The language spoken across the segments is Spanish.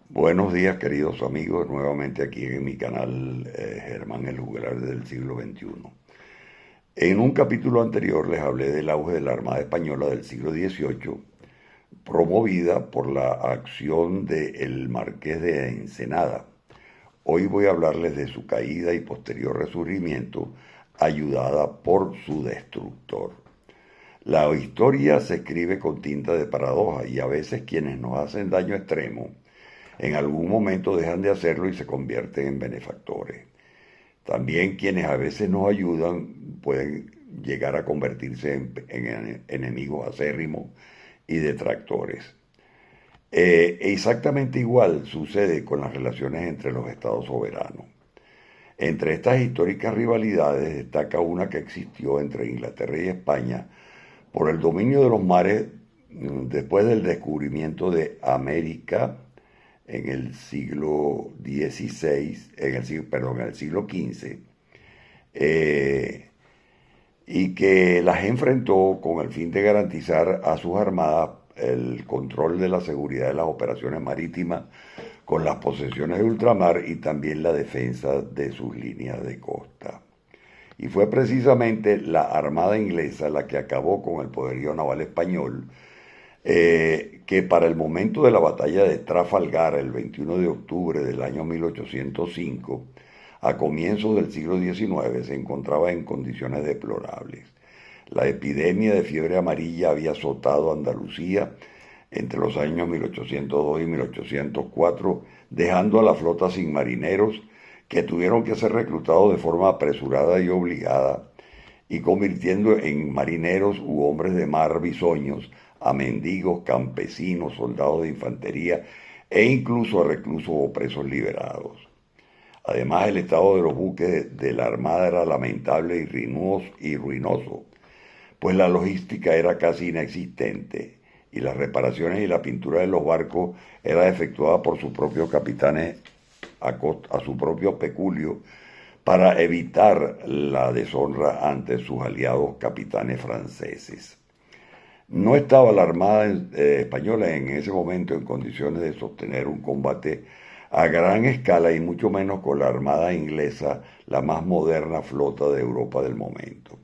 Buenos días, queridos amigos, nuevamente aquí en mi canal Germán el Juglar del siglo XXI. En un capítulo anterior les hablé del auge de la Armada Española del siglo XVIII, promovida por la acción del Marqués de Ensenada. Hoy voy a hablarles de su caída y posterior resurgimiento, ayudada por su destructor. La historia se escribe con tinta de paradoja y a veces quienes nos hacen daño extremo en algún momento dejan de hacerlo y se convierten en benefactores. También quienes a veces nos ayudan pueden llegar a convertirse en enemigos acérrimos y detractores. Exactamente igual sucede con las relaciones entre los estados soberanos. Entre estas históricas rivalidades destaca una que existió entre Inglaterra y España por el dominio de los mares después del descubrimiento de América en el siglo XVI, en el siglo XV, y que las enfrentó con el fin de garantizar a sus armadas el control de la seguridad de las operaciones marítimas con las posesiones de ultramar y también la defensa de sus líneas de costa. Y fue precisamente la Armada inglesa la que acabó con el poderío naval español, que para el momento de la batalla de Trafalgar, el 21 de octubre del año 1805, a comienzos del siglo XIX, se encontraba en condiciones deplorables. La epidemia de fiebre amarilla había azotado Andalucía entre los años 1802 y 1804, dejando a la flota sin marineros que tuvieron que ser reclutados de forma apresurada y obligada, y convirtiendo en marineros u hombres de mar bisoños a mendigos, campesinos, soldados de infantería e incluso a reclusos o presos liberados. Además, el estado de los buques de la Armada era lamentable y ruinoso, pues la logística era casi inexistente y las reparaciones y la pintura de los barcos era efectuada por sus propios capitanes a su propio peculio para evitar la deshonra ante sus aliados capitanes franceses. No estaba la Armada española en ese momento en condiciones de sostener un combate a gran escala y mucho menos con la Armada inglesa, la más moderna flota de Europa del momento.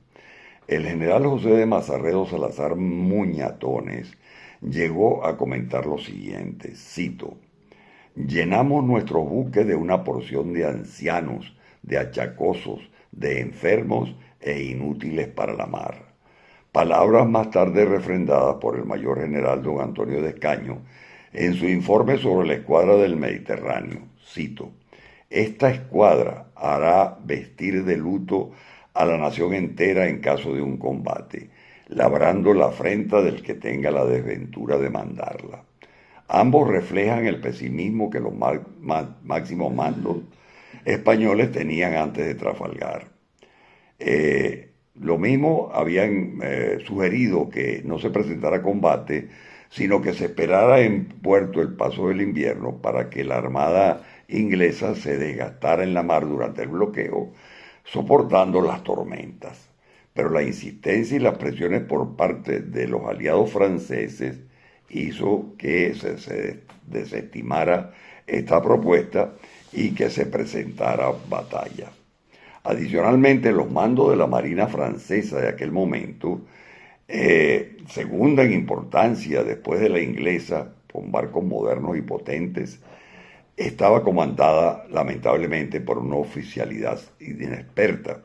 El general José de Mazarredo Salazar Muñatones llegó a comentar lo siguiente, cito: llenamos nuestros buques de una porción de ancianos, de achacosos, de enfermos e inútiles para la mar. Palabras más tarde refrendadas por el mayor general don Antonio de Escaño en su informe sobre la escuadra del Mediterráneo. Cito: esta escuadra hará vestir de luto a la nación entera en caso de un combate, labrando la afrenta del que tenga la desventura de mandarla. Ambos reflejan el pesimismo que los máximos mandos españoles tenían antes de Trafalgar. Lo mismo habían sugerido que no se presentara combate, sino que se esperara en puerto el paso del invierno para que la armada inglesa se desgastara en la mar durante el bloqueo, soportando las tormentas. Pero la insistencia y las presiones por parte de los aliados franceses hizo que se desestimara esta propuesta y que se presentara batalla. Adicionalmente, los mandos de la Marina francesa de aquel momento, segunda en importancia después de la inglesa, con barcos modernos y potentes, estaba comandada lamentablemente por una oficialidad inexperta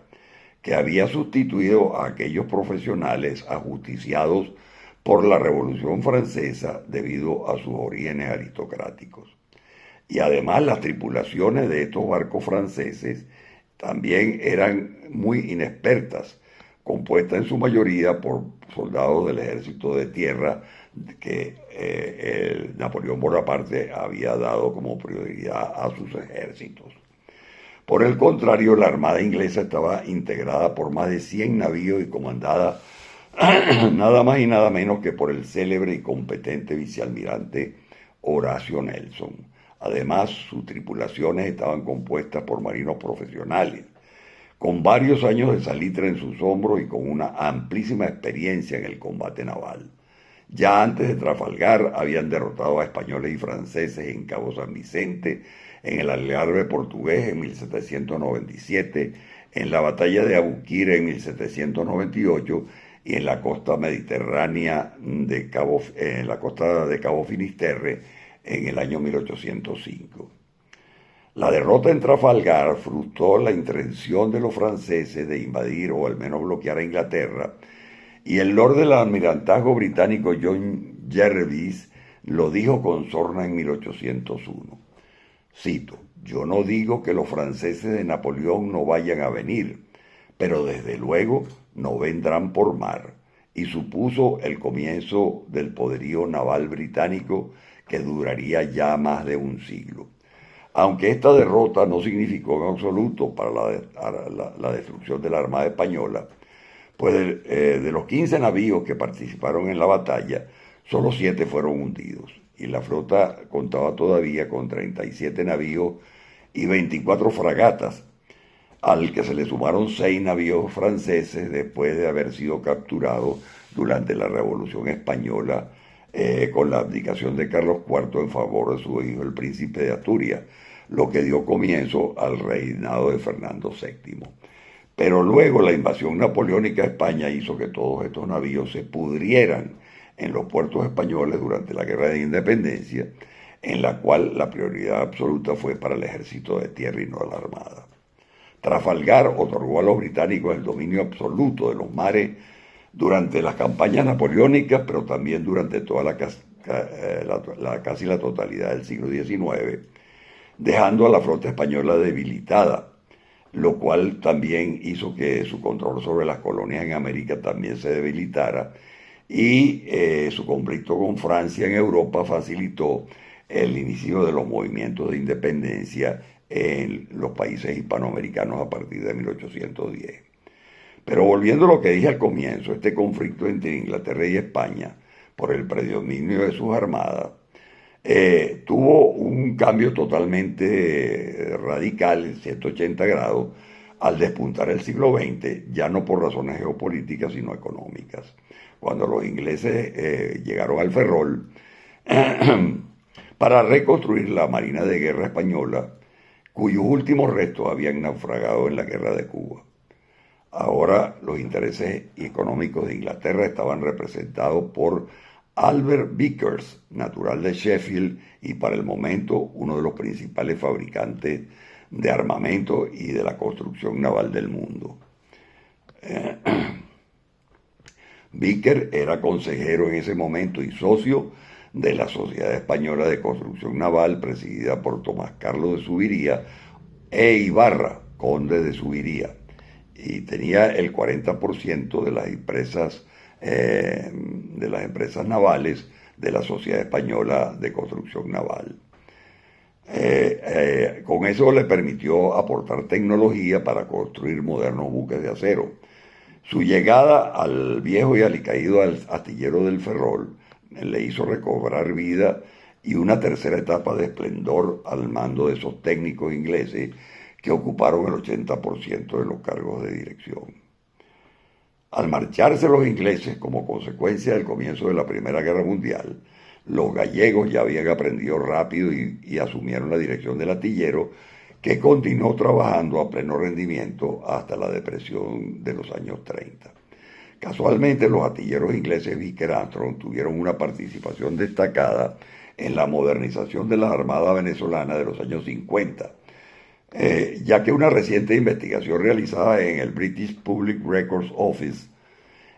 que había sustituido a aquellos profesionales ajusticiados por la Revolución Francesa debido a sus orígenes aristocráticos. Y además las tripulaciones de estos barcos franceses también eran muy inexpertas, compuestas en su mayoría por soldados del ejército de tierra que Napoleón Bonaparte había dado como prioridad a sus ejércitos. Por el contrario, la Armada inglesa estaba integrada por más de 100 navíos y comandada nada más y nada menos que por el célebre y competente vicealmirante Horacio Nelson. Además, sus tripulaciones estaban compuestas por marinos profesionales, con varios años de salitre en sus hombros y con una amplísima experiencia en el combate naval. Ya antes de Trafalgar habían derrotado a españoles y franceses en Cabo San Vicente, en el Algarve portugués en 1797, en la batalla de Abuquira en 1798 y en la costa mediterránea en la costa de Cabo Finisterre en el año 1805. La derrota en Trafalgar frustró la intención de los franceses de invadir o al menos bloquear a Inglaterra, y el Lord del Almirantazgo británico John Jervis lo dijo con sorna en 1801. Cito: yo no digo que los franceses de Napoleón no vayan a venir, pero desde luego no vendrán por mar, y supuso el comienzo del poderío naval británico que duraría ya más de un siglo. Aunque esta derrota no significó en absoluto para la destrucción de la Armada Española, pues de los 15 navíos que participaron en la batalla, solo 7 fueron hundidos, y la flota contaba todavía con 37 navíos y 24 fragatas, al que se le sumaron 6 navíos franceses después de haber sido capturados durante la Revolución Española, con la abdicación de Carlos IV en favor de su hijo el príncipe de Asturias, lo que dio comienzo al reinado de Fernando VII. Pero luego la invasión napoleónica a España hizo que todos estos navíos se pudrieran en los puertos españoles durante la Guerra de Independencia, en la cual la prioridad absoluta fue para el ejército de tierra y no a la armada. Trafalgar otorgó a los británicos el dominio absoluto de los mares durante las campañas napoleónicas, pero también durante toda casi la totalidad del siglo XIX, dejando a la flota española debilitada, lo cual también hizo que su control sobre las colonias en América también se debilitara, y su conflicto con Francia en Europa facilitó el inicio de los movimientos de independencia en los países hispanoamericanos a partir de 1810. Pero volviendo a lo que dije al comienzo, este conflicto entre Inglaterra y España por el predominio de sus armadas tuvo un cambio totalmente radical, 180 grados, al despuntar el siglo XX, ya no por razones geopolíticas, sino económicas. Cuando los ingleses llegaron al Ferrol para reconstruir la Marina de Guerra española, cuyos últimos restos habían naufragado en la Guerra de Cuba. Ahora los intereses económicos de Inglaterra estaban representados por Albert Vickers, natural de Sheffield y para el momento uno de los principales fabricantes de armamento y de la construcción naval del mundo. Vickers era consejero en ese momento y socio de la Sociedad Española de Construcción Naval, presidida por Tomás Carlos de Subiría e Ibarra, conde de Subiría, y tenía el 40% de las empresas navales de la Sociedad Española de Construcción Naval. Con eso le permitió aportar tecnología para construir modernos buques de acero. Su llegada al viejo y alicaído astillero del Ferrol le hizo recobrar vida y una tercera etapa de esplendor al mando de esos técnicos ingleses que ocuparon el 80% de los cargos de dirección. Al marcharse los ingleses como consecuencia del comienzo de la Primera Guerra Mundial, los gallegos ya habían aprendido rápido y asumieron la dirección del astillero, que continuó trabajando a pleno rendimiento hasta la depresión de los años 30. Casualmente, los artilleros ingleses Vickers Armstrong tuvieron una participación destacada en la modernización de la Armada venezolana de los años 50, ya que una reciente investigación realizada en el British Public Records Office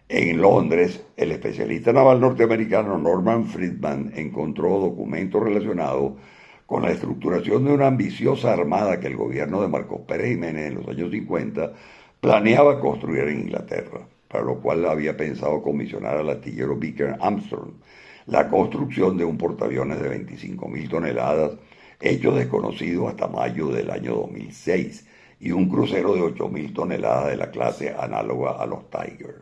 en Londres, el especialista naval norteamericano Norman Friedman encontró documentos relacionados con la estructuración de una ambiciosa armada que el gobierno de Marcos Pérez Jiménez en los años 50 planeaba construir en Inglaterra, para lo cual había pensado comisionar al astillero Vickers Armstrong la construcción de un portaaviones de 25.000 toneladas, hecho desconocido hasta mayo del año 2006, y un crucero de 8.000 toneladas de la clase análoga a los Tiger.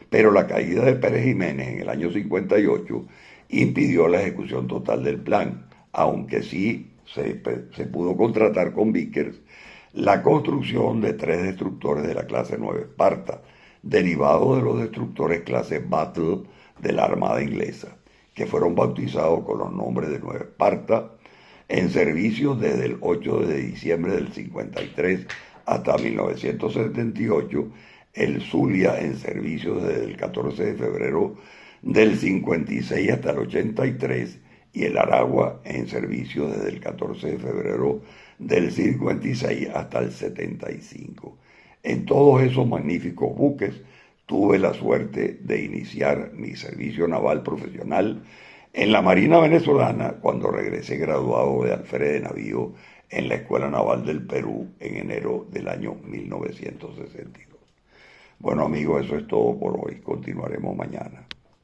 Pero la caída de Pérez Jiménez en el año 58 impidió la ejecución total del plan, aunque sí se pudo contratar con Vickers la construcción de 3 destructores de la clase 9 Esparta, derivados de los destructores clase Battle de la Armada Inglesa, que fueron bautizados con los nombres de Nueva Esparta, en servicio desde el 8 de diciembre del 53 hasta 1978, el Zulia en servicio desde el 14 de febrero del 56 hasta el 83 y el Aragua en servicio desde el 14 de febrero del 56 hasta el 75. En todos esos magníficos buques tuve la suerte de iniciar mi servicio naval profesional en la Marina venezolana cuando regresé graduado de alférez de navío en la Escuela Naval del Perú en enero del año 1962. Bueno amigos, eso es todo por hoy. Continuaremos mañana.